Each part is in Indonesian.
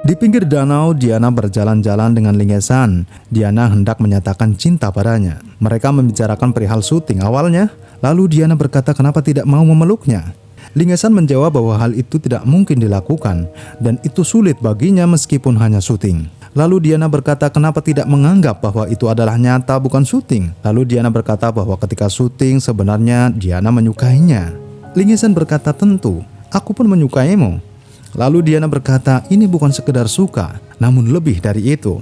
Di pinggir danau, Diana berjalan-jalan dengan Linggesan. Diana hendak menyatakan cinta padanya. Mereka membicarakan perihal syuting awalnya, lalu Diana berkata kenapa tidak mau memeluknya. Linggesan menjawab bahwa hal itu tidak mungkin dilakukan, dan itu sulit baginya meskipun hanya syuting. Lalu Diana berkata kenapa tidak menganggap bahwa itu adalah nyata bukan syuting. Lalu Diana berkata bahwa ketika syuting sebenarnya Diana menyukainya. Linggesan berkata tentu, aku pun menyukaimu. Lalu Diana berkata, ini bukan sekedar suka, namun lebih dari itu.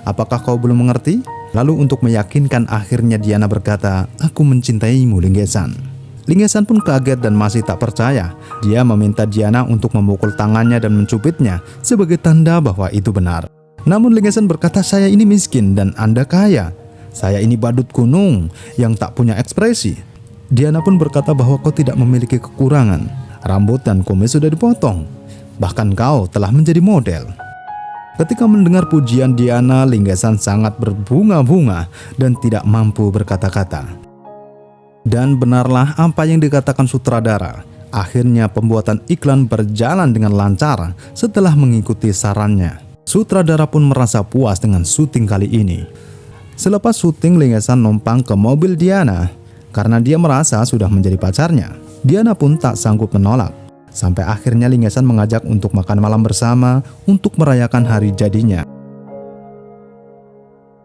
Apakah kau belum mengerti? Lalu untuk meyakinkan akhirnya Diana berkata, aku mencintaimu Linggesan. Linggesan pun kaget dan masih tak percaya. Dia meminta Diana untuk memukul tangannya dan mencubitnya sebagai tanda bahwa itu benar. Namun Linggesan berkata, saya ini miskin dan Anda kaya. Saya ini badut gunung yang tak punya ekspresi. Diana pun berkata bahwa kau tidak memiliki kekurangan. Rambut dan kumis sudah dipotong. Bahkan kau telah menjadi model. Ketika mendengar pujian Diana, Linggesan sangat berbunga-bunga dan tidak mampu berkata-kata. Dan benarlah apa yang dikatakan sutradara. Akhirnya pembuatan iklan berjalan dengan lancar setelah mengikuti sarannya. Sutradara pun merasa puas dengan syuting kali ini. Selepas syuting, Linggesan numpang ke mobil Diana karena dia merasa sudah menjadi pacarnya. Diana pun tak sanggup menolak. Sampai akhirnya Linggesan mengajak untuk makan malam bersama untuk merayakan hari jadinya.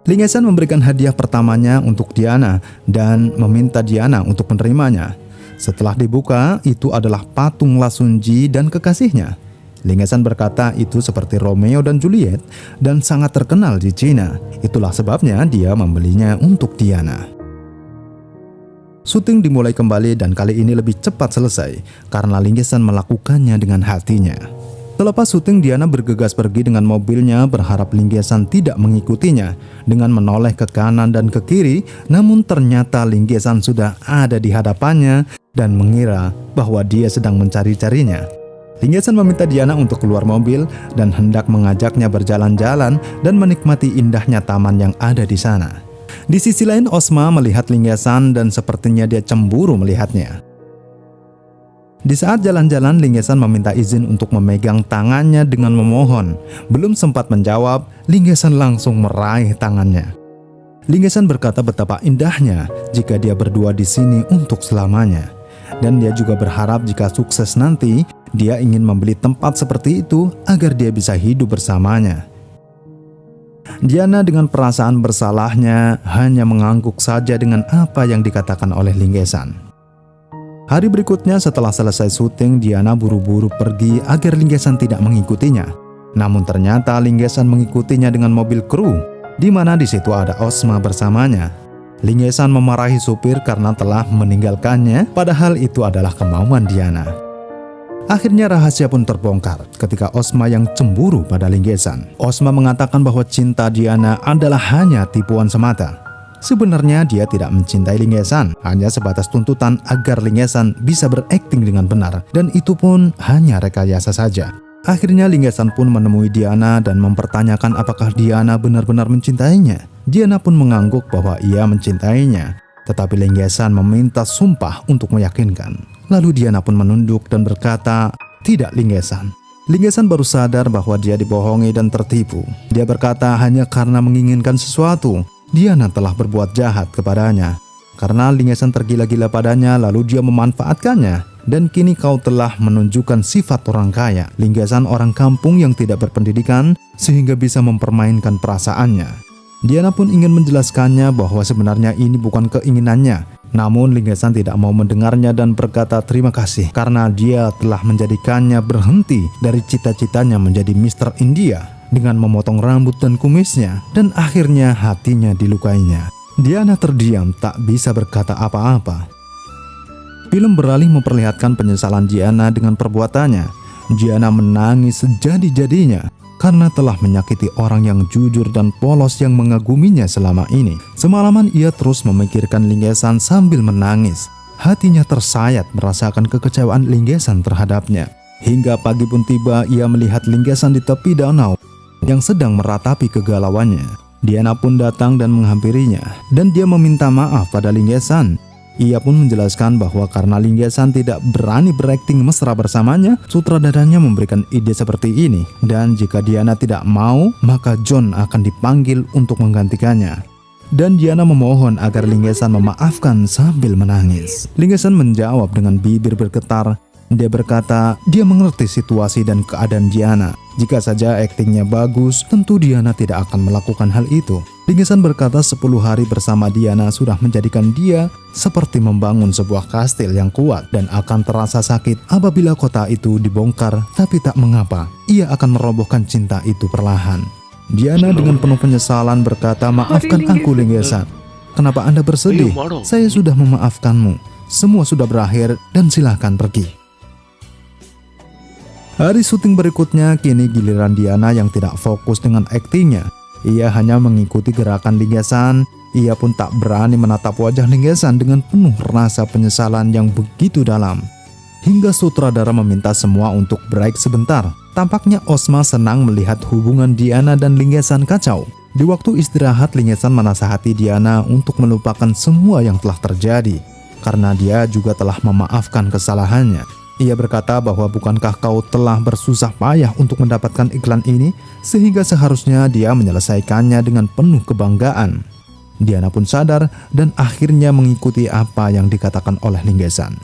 Linggesan memberikan hadiah pertamanya untuk Diana dan meminta Diana untuk menerimanya. Setelah dibuka, itu adalah patung Lasunji dan kekasihnya. Linggesan berkata itu seperti Romeo dan Juliet dan sangat terkenal di Cina. Itulah sebabnya dia membelinya untuk Diana. Syuting dimulai kembali dan kali ini lebih cepat selesai karena Linggesan melakukannya dengan hatinya. Selepas syuting, Diana bergegas pergi dengan mobilnya berharap Linggesan tidak mengikutinya dengan menoleh ke kanan dan ke kiri, namun ternyata Linggesan sudah ada di hadapannya dan mengira bahwa dia sedang mencari-carinya. Linggesan meminta Diana untuk keluar mobil dan hendak mengajaknya berjalan-jalan dan menikmati indahnya taman yang ada di sana. Di sisi lain, Osma melihat Linggesan dan sepertinya dia cemburu melihatnya. Di saat jalan-jalan, Linggesan meminta izin untuk memegang tangannya dengan memohon. Belum sempat menjawab, Linggesan langsung meraih tangannya. Linggesan berkata betapa indahnya jika dia berdua di sini untuk selamanya. Dan dia juga berharap jika sukses nanti, dia ingin membeli tempat seperti itu agar dia bisa hidup bersamanya. Diana dengan perasaan bersalahnya hanya mengangguk saja dengan apa yang dikatakan oleh Linggesan. Hari berikutnya setelah selesai syuting, Diana buru-buru pergi agar Linggesan tidak mengikutinya. Namun ternyata Linggesan mengikutinya dengan mobil kru, di mana di situ ada Osma bersamanya. Linggesan memarahi supir karena telah meninggalkannya, padahal itu adalah kemauan Diana. Akhirnya rahasia pun terbongkar ketika Osma yang cemburu pada Linggesan. Osma mengatakan bahwa cinta Diana adalah hanya tipuan semata. Sebenarnya dia tidak mencintai Linggesan, hanya sebatas tuntutan agar Linggesan bisa berakting dengan benar, dan itu pun hanya rekayasa saja. Akhirnya Linggesan pun menemui Diana dan mempertanyakan apakah Diana benar-benar mencintainya. Diana pun mengangguk bahwa ia mencintainya, tetapi Linggesan meminta sumpah untuk meyakinkan. Lalu Diana pun menunduk dan berkata, tidak Linggesan. Linggesan baru sadar bahwa dia dibohongi dan tertipu. Dia berkata hanya karena menginginkan sesuatu, Diana telah berbuat jahat kepadanya. Karena Linggesan tergila-gila padanya, lalu dia memanfaatkannya. Dan kini kau telah menunjukkan sifat orang kaya. Linggesan orang kampung yang tidak berpendidikan sehingga bisa mempermainkan perasaannya. Diana pun ingin menjelaskannya bahwa sebenarnya ini bukan keinginannya. Namun Linggesan tidak mau mendengarnya dan berkata terima kasih karena dia telah menjadikannya berhenti dari cita-citanya menjadi Mr. India dengan memotong rambut dan kumisnya, dan akhirnya hatinya dilukainya. Diana terdiam, tak bisa berkata apa-apa. Film beralih memperlihatkan penyesalan Diana dengan perbuatannya. Diana menangis sejadi-jadinya karena telah menyakiti orang yang jujur dan polos yang mengaguminya selama ini. Semalaman ia terus memikirkan Linggesan sambil menangis. Hatinya tersayat merasakan kekecewaan Linggesan terhadapnya. Hingga pagi pun tiba, ia melihat Linggesan di tepi danau yang sedang meratapi kegalauannya. Diana pun datang dan menghampirinya, dan dia meminta maaf pada Linggesan. Ia pun menjelaskan bahwa karena Linggesan tidak berani berakting mesra bersamanya, sutradaranya memberikan ide seperti ini. Dan jika Diana tidak mau, maka John akan dipanggil untuk menggantikannya. Dan Diana memohon agar Linggesan memaafkan sambil menangis. Linggesan menjawab dengan bibir bergetar. Dia berkata dia mengerti situasi dan keadaan Diana. Jika saja aktingnya bagus, tentu Diana tidak akan melakukan hal itu. Linggesan berkata 10 hari bersama Diana sudah menjadikan dia seperti membangun sebuah kastil yang kuat dan akan terasa sakit apabila kota itu dibongkar, tapi tak mengapa, ia akan merobohkan cinta itu perlahan. Diana dengan penuh penyesalan berkata, "Maafkan aku Linggesan. Kenapa Anda bersedih? Saya sudah memaafkanmu. Semua sudah berakhir dan silahkan pergi." Hari syuting berikutnya, kini giliran Diana yang tidak fokus dengan aktingnya. Ia hanya mengikuti gerakan Linggesan. Ia pun tak berani menatap wajah Linggesan dengan penuh rasa penyesalan yang begitu dalam. Hingga sutradara meminta semua untuk break sebentar. Tampaknya Osma senang melihat hubungan Diana dan Linggesan kacau. Di waktu istirahat, Linggesan menasihati Diana untuk melupakan semua yang telah terjadi, karena dia juga telah memaafkan kesalahannya. Ia berkata bahwa bukankah kau telah bersusah payah untuk mendapatkan iklan ini, sehingga seharusnya dia menyelesaikannya dengan penuh kebanggaan. Diana pun sadar dan akhirnya mengikuti apa yang dikatakan oleh Linggesan.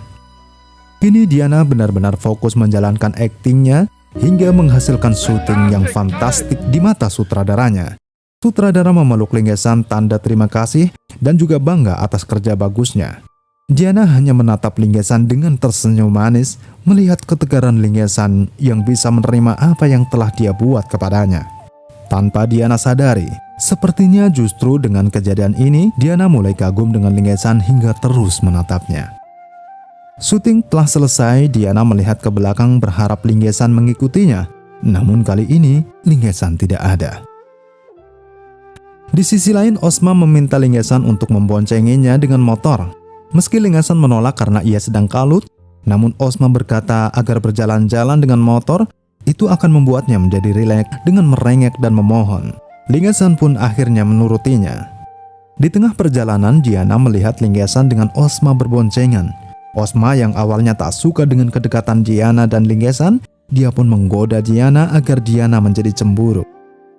Kini Diana benar-benar fokus menjalankan aktingnya hingga menghasilkan syuting yang fantastik di mata sutradaranya. Sutradara memeluk Linggesan tanda terima kasih dan juga bangga atas kerja bagusnya. Diana hanya menatap Linggesan dengan tersenyum manis, melihat ketegaran Linggesan yang bisa menerima apa yang telah dia buat kepadanya. Tanpa Diana sadari, sepertinya justru dengan kejadian ini, Diana mulai kagum dengan Linggesan hingga terus menatapnya. Syuting telah selesai, Diana melihat ke belakang berharap Linggesan mengikutinya. Namun kali ini, Linggesan tidak ada. Di sisi lain, Osma meminta Linggesan untuk memboncenginya dengan motor. Meski Linggesan menolak karena ia sedang kalut, namun Osma berkata agar berjalan-jalan dengan motor itu akan membuatnya menjadi rileks dengan merengek dan memohon. Linggesan pun akhirnya menurutinya. Di tengah perjalanan, Diana melihat Linggesan dengan Osma berboncengan. Osma yang awalnya tak suka dengan kedekatan Diana dan Linggesan, dia pun menggoda Diana agar Diana menjadi cemburu.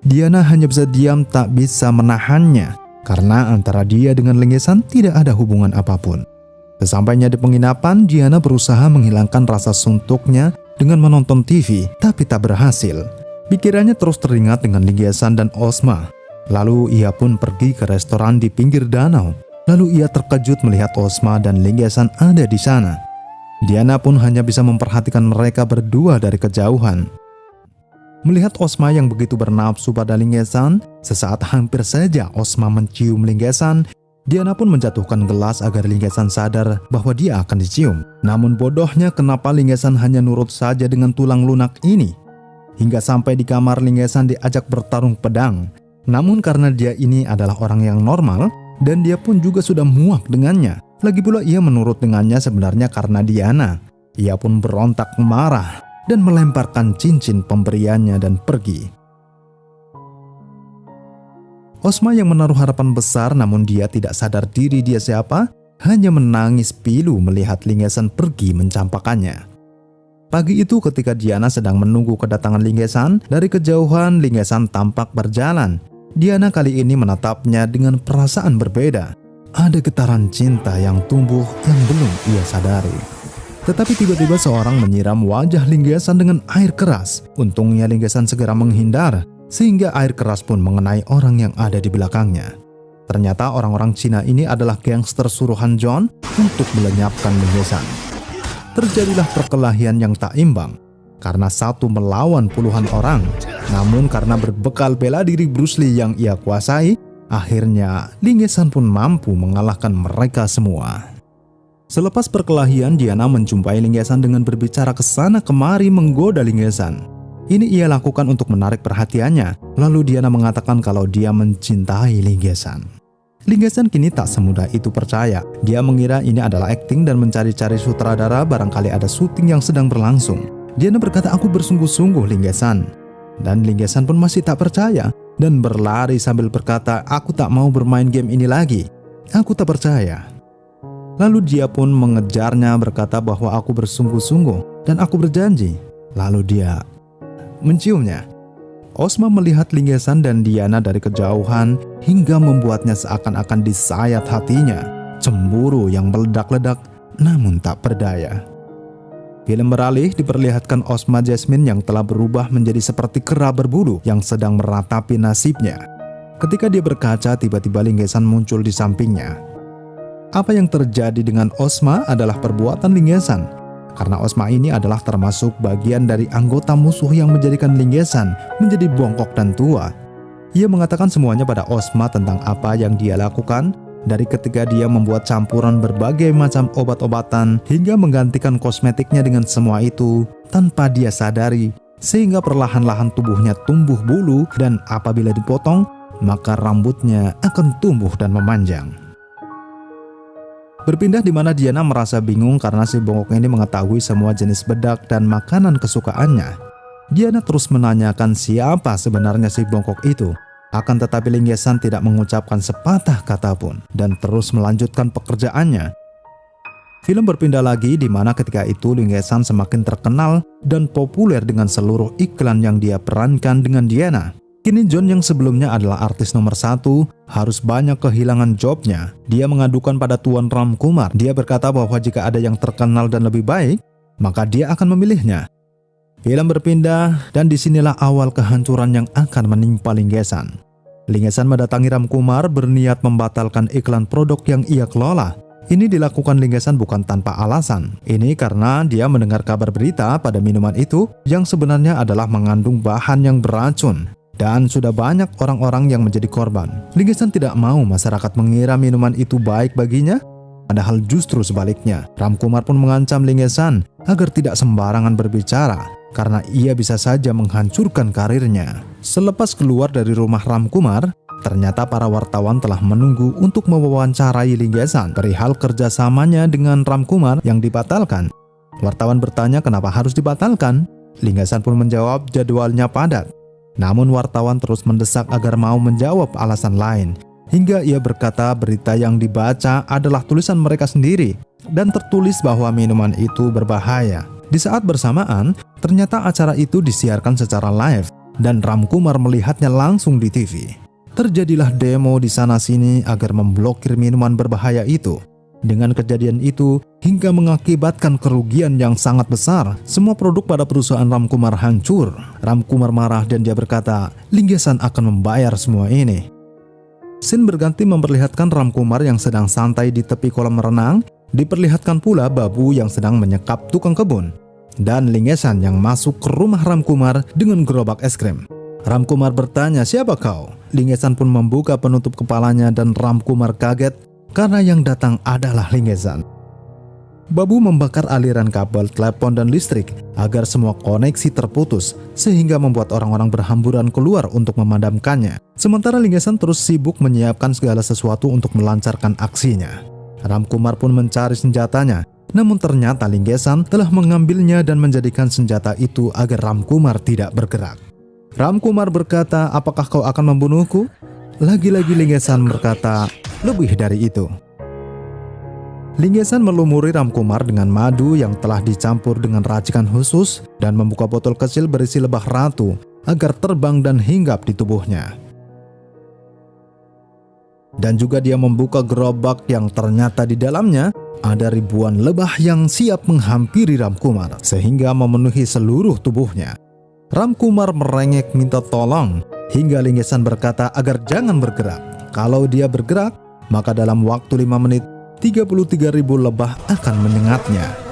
Diana hanya bisa diam, tak bisa menahannya. Karena antara dia dengan Linggesan tidak ada hubungan apapun. Sesampainya di penginapan, Diana berusaha menghilangkan rasa suntuknya dengan menonton TV, tapi tak berhasil. Pikirannya terus teringat dengan Linggesan dan Osma. Lalu ia pun pergi ke restoran di pinggir danau. Lalu ia terkejut melihat Osma dan Linggesan ada di sana. Diana pun hanya bisa memperhatikan mereka berdua dari kejauhan. Melihat Osma yang begitu bernafsu pada Linggesan, sesaat hampir saja Osma mencium Linggesan. Diana pun menjatuhkan gelas agar Linggesan sadar bahwa dia akan dicium. Namun bodohnya kenapa Linggesan hanya nurut saja dengan tulang lunak ini. Hingga sampai di kamar Linggesan diajak bertarung pedang. Namun karena dia ini adalah orang yang normal dan dia pun juga sudah muak dengannya. Lagi pula ia menurut dengannya sebenarnya karena Diana. Ia pun berontak marah dan melemparkan cincin pemberiannya dan pergi. Osma yang menaruh harapan besar namun dia tidak sadar diri dia siapa, hanya menangis pilu melihat Linggesan pergi mencampakannya. Pagi itu ketika Diana sedang menunggu kedatangan Linggesan, dari kejauhan Linggesan tampak berjalan. Diana kali ini menatapnya dengan perasaan berbeda. Ada getaran cinta yang tumbuh yang belum ia sadari. Tetapi tiba-tiba seorang menyiram wajah Linggesan dengan air keras. Untungnya Linggesan segera menghindar, sehingga air keras pun mengenai orang yang ada di belakangnya. Ternyata orang-orang Cina ini adalah gangster suruhan John untuk melenyapkan Linggesan. Terjadilah perkelahian yang tak imbang, karena satu melawan puluhan orang. Namun karena berbekal bela diri Bruce Lee yang ia kuasai, akhirnya Linggesan pun mampu mengalahkan mereka semua. Selepas perkelahian, Diana menjumpai Linggesan dengan berbicara ke sana kemari menggoda Linggesan. Ini ia lakukan untuk menarik perhatiannya. Lalu Diana mengatakan kalau dia mencintai Linggesan. Linggesan kini tak semudah itu percaya. Dia mengira ini adalah akting dan mencari-cari sutradara barangkali ada syuting yang sedang berlangsung. Diana berkata, "Aku bersungguh-sungguh Linggesan." Dan Linggesan pun masih tak percaya dan berlari sambil berkata, "Aku tak mau bermain game ini lagi. Aku tak percaya." Lalu dia pun mengejarnya berkata bahwa aku bersungguh-sungguh dan aku berjanji. Lalu dia menciumnya. Osma melihat Linggesan dan Diana dari kejauhan hingga membuatnya seakan-akan disayat hatinya. Cemburu yang meledak-ledak namun tak berdaya. Film beralih diperlihatkan Osma Jasmine yang telah berubah menjadi seperti kera berbulu yang sedang meratapi nasibnya. Ketika dia berkaca, tiba-tiba Linggesan muncul di sampingnya. Apa yang terjadi dengan Osma adalah perbuatan Linggesan. Karena Osma ini adalah termasuk bagian dari anggota musuh yang menjadikan Linggesan menjadi bongkok dan tua. Ia mengatakan semuanya pada Osma tentang apa yang dia lakukan, dari ketika dia membuat campuran berbagai macam obat-obatan hingga menggantikan kosmetiknya dengan semua itu tanpa dia sadari, sehingga perlahan-lahan tubuhnya tumbuh bulu dan apabila dipotong, maka rambutnya akan tumbuh dan memanjang. Berpindah di mana Diana merasa bingung karena si bongkok ini mengetahui semua jenis bedak dan makanan kesukaannya. Diana terus menanyakan siapa sebenarnya si bongkok itu. Akan tetapi Linggesan tidak mengucapkan sepatah kata pun dan terus melanjutkan pekerjaannya. Film berpindah lagi di mana ketika itu Linggesan semakin terkenal dan populer dengan seluruh iklan yang dia perankan dengan Diana. Kini John yang sebelumnya adalah artis nomor 1 harus banyak kehilangan jobnya. Dia mengadukan pada Tuan Ramkumar. Dia berkata bahwa jika ada yang terkenal dan lebih baik, maka dia akan memilihnya. Film berpindah dan disinilah awal kehancuran yang akan menimpa Linggesan. Linggesan mendatangi Ramkumar berniat membatalkan iklan produk yang ia kelola. Ini dilakukan Linggesan bukan tanpa alasan. Ini karena dia mendengar kabar berita pada minuman itu yang sebenarnya adalah mengandung bahan yang beracun. Dan sudah banyak orang-orang yang menjadi korban. Linggesan tidak mau masyarakat mengira minuman itu baik baginya, padahal justru sebaliknya. Ramkumar pun mengancam Linggesan agar tidak sembarangan berbicara, karena ia bisa saja menghancurkan karirnya. Selepas keluar dari rumah Ramkumar, ternyata para wartawan telah menunggu untuk mewawancarai Linggesan perihal kerjasamanya dengan Ramkumar yang dibatalkan. Wartawan bertanya kenapa harus dibatalkan. Linggesan pun menjawab jadwalnya padat. Namun wartawan terus mendesak agar mau menjawab alasan lain. Hingga ia berkata berita yang dibaca adalah tulisan mereka sendiri dan tertulis bahwa minuman itu berbahaya. Di saat bersamaan, ternyata acara itu disiarkan secara live dan Ramkumar melihatnya langsung di TV. Terjadilah demo di sana-sini agar memblokir minuman berbahaya itu. Dengan kejadian itu, hingga mengakibatkan kerugian yang sangat besar. Semua produk pada perusahaan Ramkumar hancur. Ramkumar marah dan dia berkata, Linggesan akan membayar semua ini. Scene berganti memperlihatkan Ramkumar yang sedang santai di tepi kolam renang. Diperlihatkan pula Babu yang sedang menyekap tukang kebun. Dan Linggesan yang masuk ke rumah Ramkumar dengan gerobak es krim. Ramkumar bertanya, siapa kau? Linggesan pun membuka penutup kepalanya dan Ramkumar kaget karena yang datang adalah Linggesan. Babu membakar aliran kabel telepon dan listrik agar semua koneksi terputus sehingga membuat orang-orang berhamburan keluar untuk memadamkannya. Sementara Linggesan terus sibuk menyiapkan segala sesuatu untuk melancarkan aksinya. Ramkumar pun mencari senjatanya, namun ternyata Linggesan telah mengambilnya dan menjadikan senjata itu agar Ramkumar tidak bergerak. Ramkumar berkata, apakah kau akan membunuhku? Lagi-lagi Linggesan berkata, lebih dari itu. Linggesan melumuri Ramkumar dengan madu yang telah dicampur dengan racikan khusus dan membuka botol kecil berisi lebah ratu agar terbang dan hinggap di tubuhnya. Dan juga dia membuka gerobak yang ternyata di dalamnya ada ribuan lebah yang siap menghampiri Ramkumar sehingga memenuhi seluruh tubuhnya. Ramkumar merengek minta tolong hingga Linggesan berkata agar jangan bergerak. Kalau dia bergerak, maka dalam waktu 5 menit 33.000 lebah akan menyengatnya.